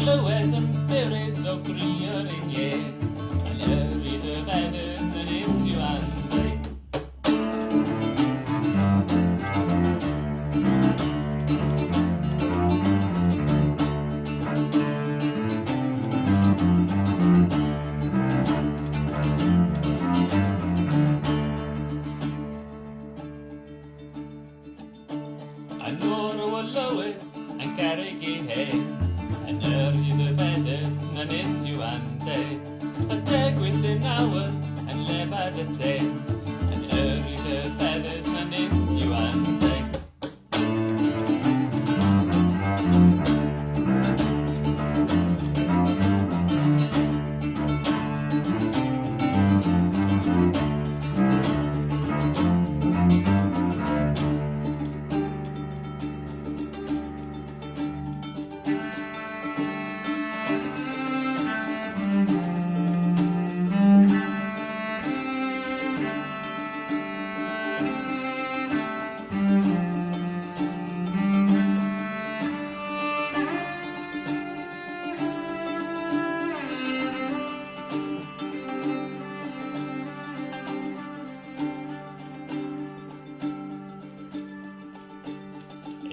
glywes yn spirits o grier yn ie, yn yrru dy feddys yn into and yn o'r o Lewis yn carreg ei hen, yn yrru dy feddys yn into and y degwydd yn awr yn lefad y sen, yn yrru dy feddys yn into and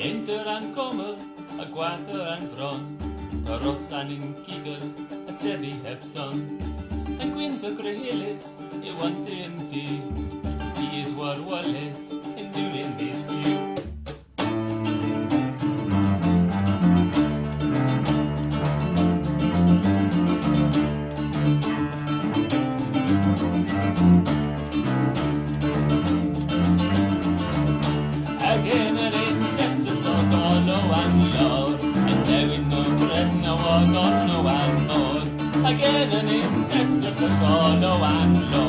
Inter an comer, a gwaether an fron, a rosan in kigger, a sebi heb son. And gwins o grehilis, I want in tea. He is what Wallace in doing this view. Again an incessant o golo and lord, and knowing no breath no or God no and more. Again an incessant o golo and lord.